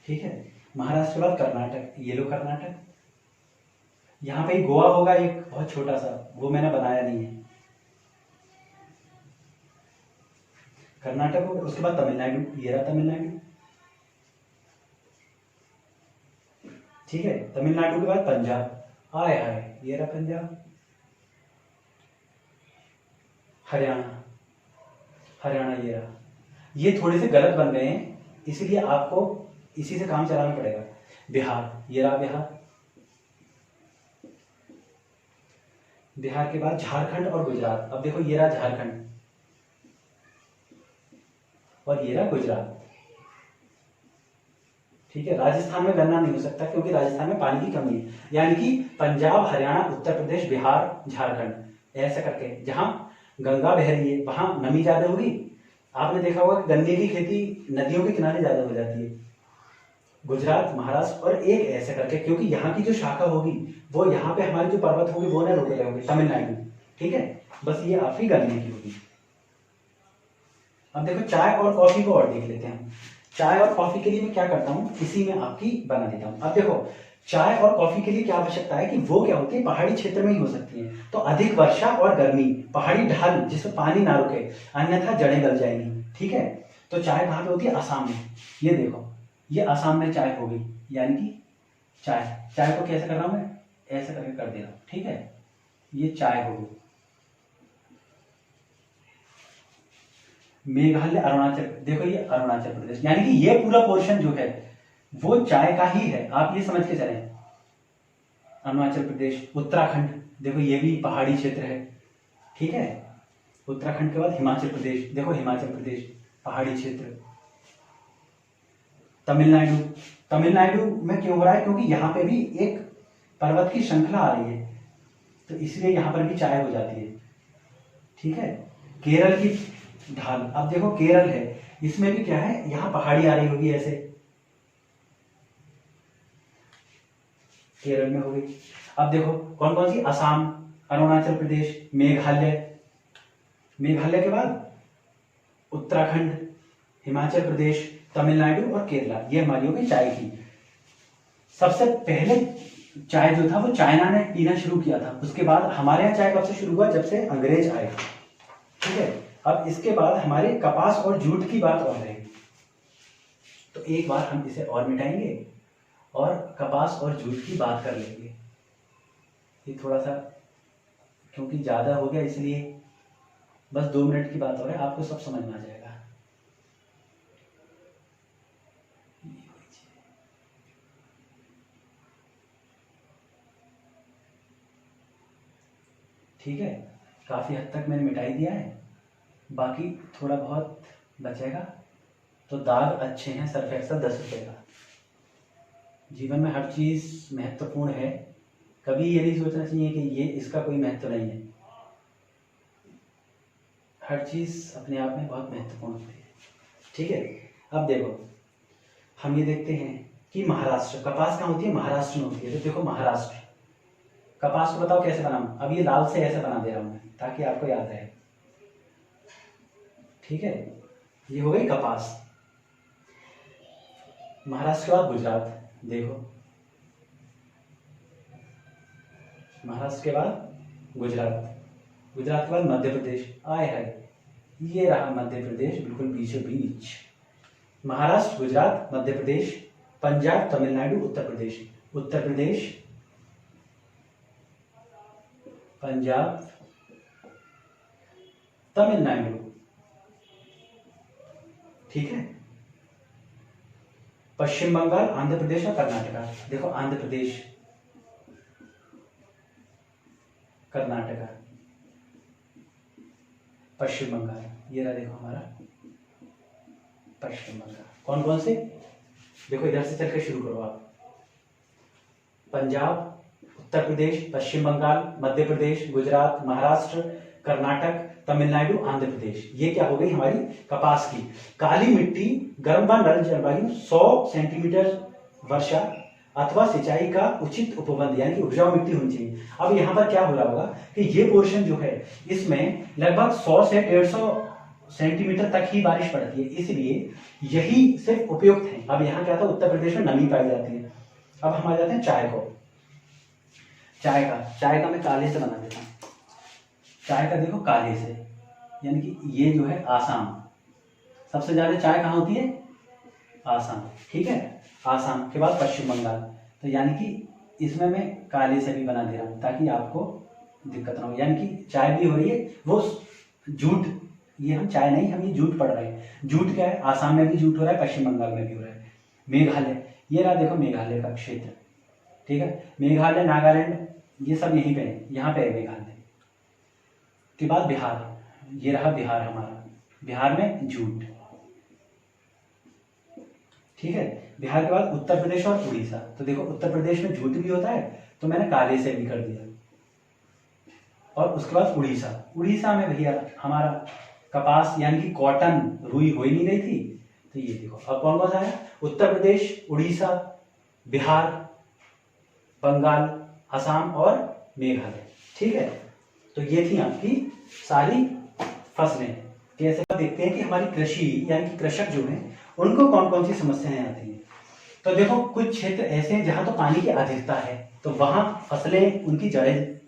ठीक है। महाराष्ट्र के बाद कर्नाटक, ये लो कर्नाटक। यहां पे गोवा होगा एक बहुत छोटा सा, वो मैंने बनाया नहीं है। कर्नाटक होगा, उसके बाद तमिलनाडु, ये रहा तमिलनाडु, ठीक है। तमिलनाडु के बाद पंजाब, आए हाय, ये रहा पंजाब। हरियाणा, हरियाणा ये रहा। ये थोड़े से गलत बन गए हैं, इसीलिए आपको इसी से काम चलाना पड़ेगा। बिहार, ये रहा बिहार। बिहार के बाद झारखंड और गुजरात। अब देखो, ये रहा झारखंड और ये रहा गुजरात, ठीक है। राजस्थान में गन्ना नहीं हो सकता क्योंकि राजस्थान में पानी की कमी है, यानी कि पंजाब, हरियाणा, उत्तर प्रदेश, बिहार, झारखंड, ऐसा करके जहां गंगा बह रही है वहां नमी ज्यादा होगी। आपने देखा होगा कि गन्ने की खेती नदियों के किनारे ज्यादा हो जाती है। गुजरात, महाराष्ट्र और एक ऐसे करके, क्योंकि यहाँ की जो शाखा होगी वो यहाँ पे हमारी जो पर्वत होगी वो न रोके गए होंगे, तमिलनाडु, ठीक है। बस ये आपकी गन्ने की होगी। अब देखो, चाय और कॉफी को और देख लेते हैं। चाय और कॉफी के लिए मैं क्या करता हूँ, इसी में आपकी बना देता हूँ। अब देखो, चाय और कॉफी के लिए क्या आवश्यकता है कि वो क्या होती है, पहाड़ी क्षेत्र में ही हो सकती है। तो अधिक वर्षा और गर्मी, पहाड़ी ढाल जिसमें पानी ना रुके, अन्यथा जड़ें गल जाएंगी, ठीक है। तो चाय कहाँ पे होती है, असम में। ये देखो, ये असम में चाय हो गई, यानी कि चाय को कैसे कर रहा हूं मैं, ऐसे करके कर दे रहा हूं, ठीक है। ये चाय हो गई। मेघालय, अरुणाचल, देखो ये अरुणाचल प्रदेश, यानी कि ये पूरा पोर्शन जो है वो चाय का ही है, आप ये समझ के चलें। अरुणाचल प्रदेश, उत्तराखंड, देखो ये भी पहाड़ी क्षेत्र है, ठीक है। उत्तराखंड के बाद हिमाचल प्रदेश, देखो हिमाचल प्रदेश पहाड़ी क्षेत्र। तमिलनाडु में क्यों हो रहा है, क्योंकि यहाँ पे भी एक पर्वत की श्रृंखला आ रही है, तो इसलिए यहाँ पर भी चाय हो जाती है, ठीक है। केरल की ढाल, अब देखो केरल है, इसमें भी क्या है, यहाँ पहाड़ी आ रही होगी ऐसे, केरल में हो गई। अब देखो कौन कौन सी, असम, अरुणाचल प्रदेश, मेघालय के बाद उत्तराखंड, हिमाचल प्रदेश, तमिलनाडु और केरला, ये हमारी हो गई चाय की। सबसे पहले चाय जो था वो चाइना ने पीना शुरू किया था, उसके बाद हमारे यहाँ चाय कब से शुरू हुआ, जब से अंग्रेज आए, ठीक है। अब इसके बाद हमारे कपास और जूट की बात और है, तो एक बार हम इसे और मिटाएंगे और कपास और जूट की बात कर लेंगे। ये थोड़ा सा क्योंकि ज्यादा हो गया, इसलिए बस 2 मिनट की बात हो रही है, आपको सब समझ में आ जाएगा। ठीक है, काफी हद तक मैंने मिटाई दिया है, बाकी थोड़ा बहुत बचेगा। तो दाग अच्छे हैं, सर्फ एक्सेल 10 रुपए का। जीवन में हर चीज महत्वपूर्ण है, कभी ये नहीं सोचना चाहिए कि ये इसका कोई महत्व नहीं है। हर चीज अपने आप में बहुत महत्वपूर्ण होती है। ठीक है, अब देखो हम ये देखते हैं कि महाराष्ट्र, कपास कहाँ होती है? महाराष्ट्र में होती है। तो देखो महाराष्ट्र, कपास को बताओ कैसे बनाऊं? अब ये लाल से ऐसे बना दे रहा हूं मैं ताकि आपको याद रहे। ठीक है, ये हो गई कपास। महाराष्ट्र के बाद गुजरात, देखो महाराष्ट्र के बाद गुजरात, गुजरात के बाद मध्य प्रदेश। आए है, ये रहा मध्य प्रदेश बिल्कुल बीचों बीच। महाराष्ट्र, गुजरात, मध्य प्रदेश, पंजाब, तमिलनाडु, उत्तर प्रदेश। उत्तर प्रदेश, पंजाब, तमिलनाडु। ठीक है, पश्चिम बंगाल, आंध्र प्रदेश और कर्नाटका। देखो आंध्र प्रदेश, कर्नाटका, पश्चिम बंगाल, ये रहा देखो हमारा पश्चिम बंगाल। कौन कौन से? देखो इधर से चल के शुरू करो आप। पंजाब, उत्तर प्रदेश, पश्चिम बंगाल, मध्य प्रदेश, गुजरात, महाराष्ट्र, कर्नाटक, तमिलनाडु, आंध्र प्रदेश। ये क्या हो गई हमारी कपास की। काली मिट्टी, गर्म व नर्म जलवायु, 100 सेंटीमीटर वर्षा अथवा सिंचाई का उचित उपबंध, यानी कि उपजाऊ मिट्टी होनी चाहिए। अब यहाँ पर क्या हो रहा होगा कि ये पोर्शन जो है इसमें लगभग 100 से 150 सेंटीमीटर तक ही बारिश पड़ती है, इसलिए यही सिर्फ उपयुक्त है। अब यहाँ क्या था, उत्तर प्रदेश में नमी पाई जाती है। अब हम आ जाते हैं चाय को। चाय का मैं काले से बना देता हूँ। चाय का देखो काले से, यानी कि ये जो है आसाम, सबसे ज्यादा चाय कहाँ होती है? आसाम। ठीक है, आसाम के बाद पश्चिम बंगाल। तो यानी कि इसमें मैं काले से भी बना दे रहा हूँ ताकि आपको दिक्कत ना हो। यानी कि चाय भी हो रही है, वो जूट, ये हम चाय नहीं, हम ये जूट पढ़ रहे हैं। जूट क्या है? आसाम में भी जूट हो रहा है, पश्चिम बंगाल में भी हो रहा है। मेघालय, ये रहा देखो मेघालय का क्षेत्र। ठीक है, मेघालय, नागालैंड, ये सब यहीं पे है, यहाँ पे है मेघालय के बाद बिहार। ये रहा बिहार हमारा, बिहार में जूट। ठीक है, बिहार के बाद उत्तर प्रदेश और उड़ीसा। तो देखो उत्तर प्रदेश में जूट भी होता है, तो मैंने काले से भी कर दिया। और उसके बाद उड़ीसा, उड़ीसा में भैया हमारा कपास यानी कि कॉटन, रुई हो ही नहीं रही थी। तो ये देखो अब कौन कौन सा है? उत्तर प्रदेश, उड़ीसा, बिहार, बंगाल, असम और मेघालय। ठीक है, तो ये थी आपकी सारी फसलें। कैसे देखते हैं कि हमारी कृषि यानी कि कृषक जो हैं उनको कौन कौन सी समस्याएं आती हैं। तो देखो कुछ क्षेत्र ऐसे हैं जहां तो पानी की अधिकता है, तो वहां फसलें उनकी जड़ें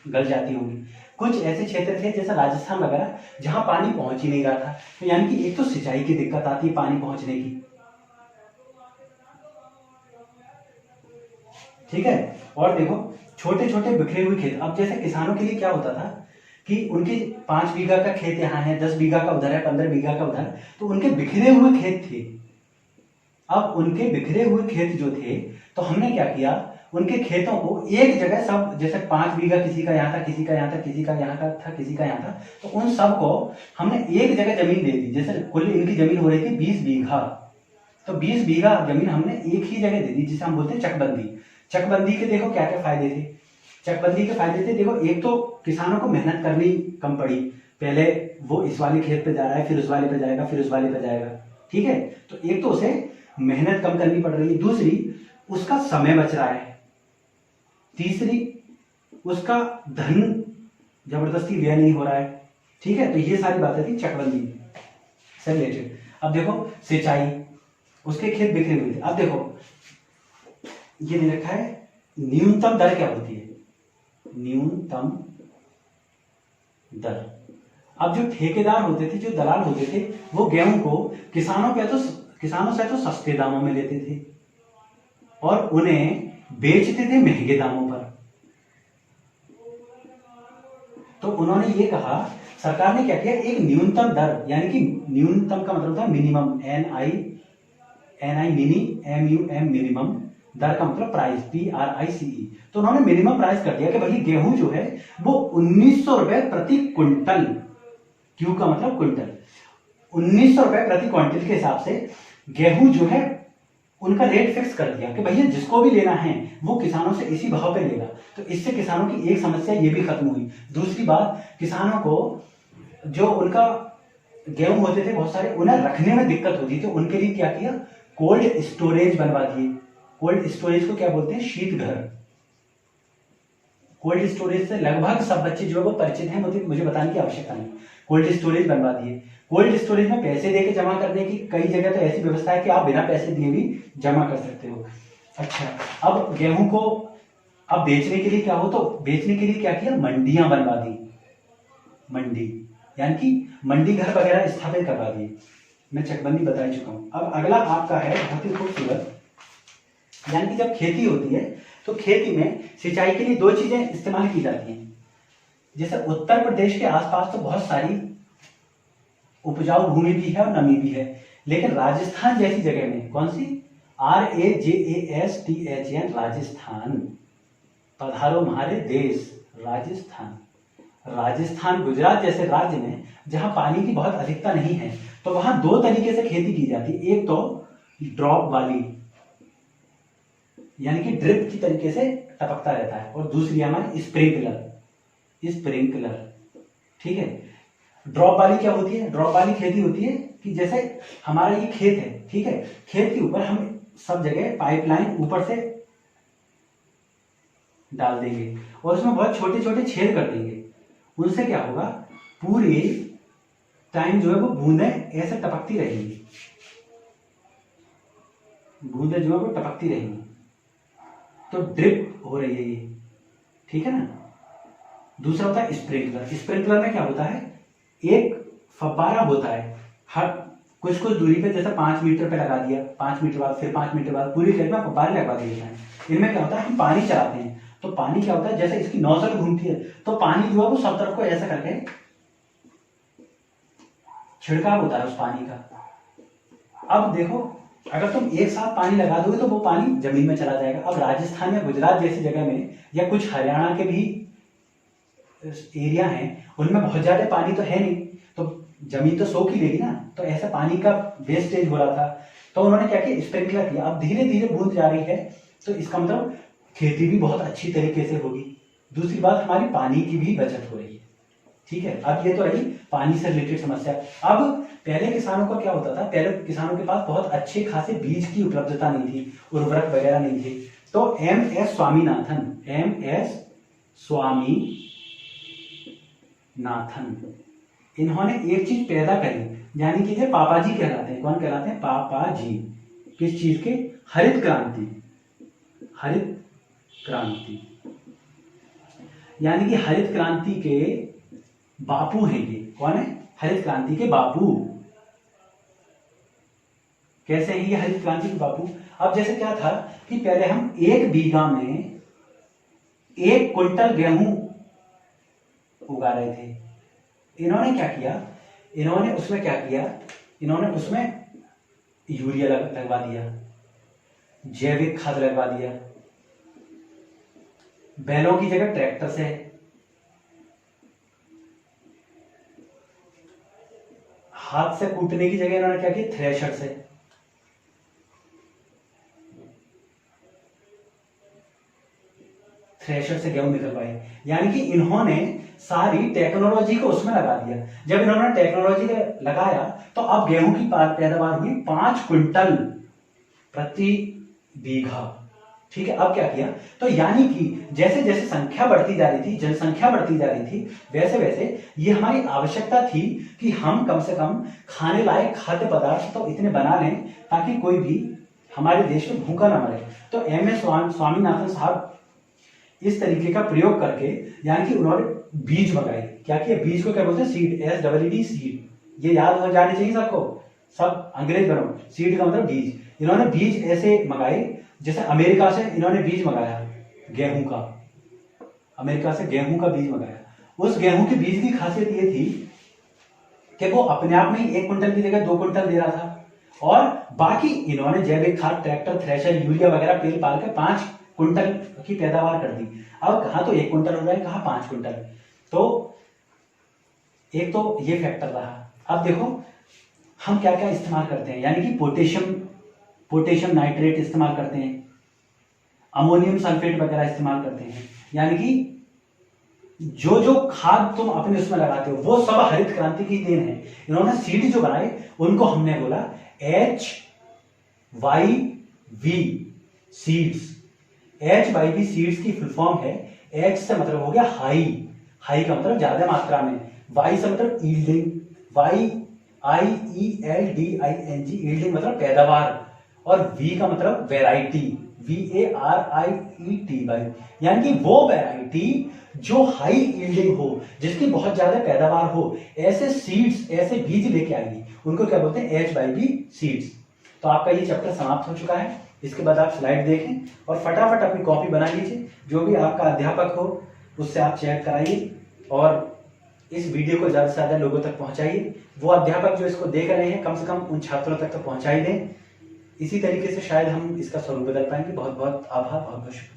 गल जाती होंगी। कुछ ऐसे क्षेत्र थे जैसा राजस्थान वगैरह जहां पानी पहुंच ही नहीं रहा था, तो यानी कि एक तो सिंचाई की दिक्कत आती है पानी पहुंचने की। ठीक है, और देखो छोटे छोटे बिखरे हुए खेत। अब जैसे किसानों के लिए क्या होता था कि उनके 5 बीघा का खेत यहाँ है, 10 बीघा का उधर है, 15 बीघा का उधर, तो उनके बिखरे हुए खेत थे। अब उनके बिखरे हुए खेत जो थे, तो हमने क्या किया, उनके खेतों को एक जगह सब, जैसे 5 बीघा किसी का यहाँ था, किसी का यहाँ था, किसी का यहाँ का था, किसी का यहाँ था, तो उन सब को हमने एक जगह जमीन दे दी। जैसे कुल इनकी जमीन हो रही थी 20 बीघा, तो 20 बीघा जमीन हमने एक ही जगह दे दी, जिसे हम बोलते हैं चकबंदी। चकबंदी के देखो क्या क्या फायदे थे। चकबंदी के फायदे थे, देखो एक तो किसानों को मेहनत करनी कम पड़ी। पहले वो इस वाले खेत पे जा रहा है, फिर उस वाले पे जाएगा, फिर उस वाले पे जाएगा। ठीक है, तो एक तो उसे मेहनत कम करनी पड़ रही है, दूसरी उसका समय बच रहा है, तीसरी उसका धन जबरदस्ती व्यय नहीं हो रहा है। ठीक है, तो ये सारी बातें थी चकबंदी से रिलेटेड। अब देखो सिंचाई, उसके खेत बिखरे हुए थे। अब देखो ये दे रखा है न्यूनतम दर क्या होती है, न्यूनतम दर। अब जो ठेकेदार होते थे, जो दलाल होते थे, वो गेहूं को किसानों से तो सस्ते दामों में लेते थे और उन्हें बेचते थे महंगे दामों पर। तो उन्होंने ये कहा, सरकार ने क्या किया, एक न्यूनतम दर, यानी कि न्यूनतम का मतलब था मिनिमम, NI मिनिमम, दर का मतलब प्राइस, PRICE। तो उन्होंने मिनिमम प्राइस कर दिया कि भाई गेहूं जो है वो 1900 रुपए प्रति क्विंटल, क्यू का मतलब क्विंटल, 1900 रुपए प्रति क्विंटल के हिसाब से गेहूं जो है उनका रेट फिक्स कर दिया कि भैया जिसको भी लेना है वो किसानों से इसी भाव पे लेगा। तो इससे किसानों की एक समस्या ये भी खत्म हुई। दूसरी बात, किसानों को जो उनका गेहूं होते थे बहुत सारे, उन्हें रखने में दिक्कत होती थी, उनके लिए क्या किया, कोल्ड स्टोरेज बनवा दिए। कोल्ड स्टोरेज को क्या बोलते हैं, शीत घर। कोल्ड स्टोरेज से लगभग सब बच्चे जो है वो परिचित हैं, मुझे बताने की आवश्यकता नहीं। कोल्ड स्टोरेज बनवा दिए। कोल्ड स्टोरेज में पैसे देके जमा करने की कई जगह तो ऐसी व्यवस्था है कि आप बिना पैसे दिए भी जमा कर सकते हो। अच्छा, अब गेहूं को अब बेचने के लिए क्या हो, तो बेचने के लिए क्या किया, मंडियां बनवा दी। मंडी यानी कि मंडी घर वगैरह स्थापित करवा दिए। मैं चकबंदी बता चुका हूं। अब अगला आपका है बहुत ही खूबसूरत, यानी कि जब खेती होती है तो खेती में सिंचाई के लिए दो चीजें इस्तेमाल की जाती हैं। जैसे उत्तर प्रदेश के आसपास तो बहुत सारी उपजाऊ भूमि भी है और नमी भी है, लेकिन राजस्थान जैसी जगह में, कौन सी, RAJASTHN, राजस्थान, पधारो हमारे देश राजस्थान। राजस्थान गुजरात जैसे राज्य में जहां पानी की बहुत अधिकता नहीं है, तो वहां दो तरीके से खेती की जाती है। एक तो ड्रॉप वाली, यानी कि ड्रिप की तरीके से टपकता रहता है, और दूसरी हमारी स्प्रिंकलर। ठीक है। ड्रॉप वाली क्या होती है, ड्रॉप वाली खेती होती है कि जैसे हमारा ये खेत है, ठीक है, खेत के ऊपर हम सब जगह पाइपलाइन ऊपर से डाल देंगे और उसमें बहुत छोटे छोटे छेद कर देंगे। उनसे क्या होगा, पूरी टाइम जो है वो बूंदें ऐसे टपकती रहेंगी, बूंदें जो है वो टपकती रहेंगी, तो ड्रिप हो रही है ये, ठीक है ना। दूसरा होता है स्प्रिंकलर। स्प्रिंकलर में क्या होता है, एक फव्वारा होता है, हर कुछ कुछ दूरी पे, जैसे 5 मीटर पे लगा दिया, 5 मीटर बाद, फिर 5 मीटर बाद, पूरी खेत में फव्वारे लगवा दिए जाते हैं। इनमें क्या होता है, हम पानी चलाते हैं, तो पानी क्या होता है, जैसे इसकी नोजल घूमती है तो पानी जो है वो सब तरफ को ऐसा करके छिड़काव होता है उस पानी का। अब देखो, अगर तुम एक साथ पानी लगा दोगे तो वो पानी जमीन में चला जाएगा। अब राजस्थान या गुजरात जैसी जगह में, या कुछ हरियाणा के भी एरिया हैं, उनमें बहुत ज्यादा पानी तो है नहीं, तो जमीन तो सोख ही लेगी ना, तो ऐसा पानी का वेस्टेज हो रहा था, तो उन्होंने क्या किया, स्प्रिंकलर किया। अब धीरे धीरे बूंद जा रही है, तो इसका मतलब खेती भी बहुत अच्छी तरीके से होगी। दूसरी बात, हमारी पानी की भी बचत हो रही है, ठीक है। अब ये तो रही पानी से रिलेटेड समस्या। अब पहले किसानों का क्या होता था, पहले किसानों के पास बहुत अच्छे खासे बीज की उपलब्धता नहीं थी, उर्वरक वगैरह नहीं थे, तो MS स्वामीनाथन इन्होंने एक चीज पैदा करी, यानी कि ये पापा जी कहलाते हैं। कौन कहलाते हैं, पापा जी। किस चीज के, हरित क्रांति। हरित क्रांति यानी कि हरित क्रांति के बापू हैं ये। कौन है, हरित क्रांति के बापू। कैसे हैं ये हरित क्रांति के बापू। अब जैसे क्या था कि पहले हम 1 बीघा में 1 क्विंटल गेहूं उगा रहे थे। इन्होंने क्या किया, इन्होंने उसमें यूरिया लगवा दिया, जैविक खाद लगवा दिया, बैलों की जगह ट्रैक्टर से, हाथ से कूटने की जगह इन्होंने क्या किया, थ्रेशर से गेहूं निकलवाए। यानी कि इन्होंने सारी टेक्नोलॉजी को उसमें लगा दिया। जब इन्होंने टेक्नोलॉजी लगाया तो अब गेहूं की पैदावार हुई 5 क्विंटल प्रति बीघा, ठीक है। अब क्या किया, तो यानी कि जैसे जैसे संख्या बढ़ती जा रही थी, जनसंख्या बढ़ती जा रही थी, वैसे वैसे ये हमारी आवश्यकता थी कि हम कम से कम खाने लायक खाद्य पदार्थ तो इतने बना लें ताकि कोई भी हमारे देश में भूखा ना मरे। तो MS स्वामीनाथन साहब इस तरीके का प्रयोग करके, यानी कि उन्होंने बीज मंगाए। क्या किया, बीज को क्या बोलते हैं, सीड, SEED, सीड। ये याद हो जाने चाहिए सबको, सब अंग्रेज बनो। सीड का मतलब बीज। इन्होंने बीज ऐसे मंगाए, जैसे अमेरिका से इन्होंने बीज मंगाया गेहूं का, अमेरिका से गेहूं का बीज मंगाया। उस गेहूं के बीज की खासियत ये थी कि वो अपने आप में ही 1 क्विंटल की जगह 2 क्विंटल दे रहा था, और बाकी इन्होंने जैविक खाद, ट्रैक्टर, थ्रेशर, यूरिया वगैरह पेल पाल के 5 क्विंटल की पैदावार कर दी। अब कहा तो 1 क्विंटल हो रहा है, कहा 5 क्विंटल। तो एक तो ये फैक्टर रहा। अब देखो हम क्या क्या इस्तेमाल करते हैं, यानी कि पोटेशियम पोटेशियम नाइट्रेट इस्तेमाल करते हैं, अमोनियम सल्फेट वगैरह इस्तेमाल करते हैं। यानी कि जो जो खाद तुम अपने उसमें लगाते हो वो सब हरित क्रांति की देन है। इन्होंने सीड जो बनाए उनको हमने बोला HYV सीड्स। HYV सीड्स की फुल फॉर्म है, H से मतलब हो गया हाई, हाई का मतलब ज्यादा मात्रा में, Y से मतलब ईल्डिंग, YIELDING ईल्डिंग मतलब पैदावार, और V का मतलब वेराइटी, VARIETY, यानी कि वो वेराइटी जो हाई ईल्डिंग हो, जिसकी बहुत ज्यादा पैदावार हो, ऐसे सीड्स, ऐसे बीज लेके आएगी, उनको क्या बोलते हैं HYV सीड्स। तो आपका ये चैप्टर समाप्त हो चुका है। इसके बाद आप स्लाइड देखें और फटाफट अपनी कॉपी बना लीजिए। जो भी आपका अध्यापक हो उससे आप चेक कराइए और इस वीडियो को ज्यादा से ज्यादा लोगों तक पहुंचाइए। वो अध्यापक जो इसको देख रहे हैं कम से कम उन छात्रों तक तो पहुंचाई दें। इसी तरीके से शायद हम इसका स्वरूप बदल पाएंगे। बहुत बहुत आभार, बहुत बहुत शुक्रिया।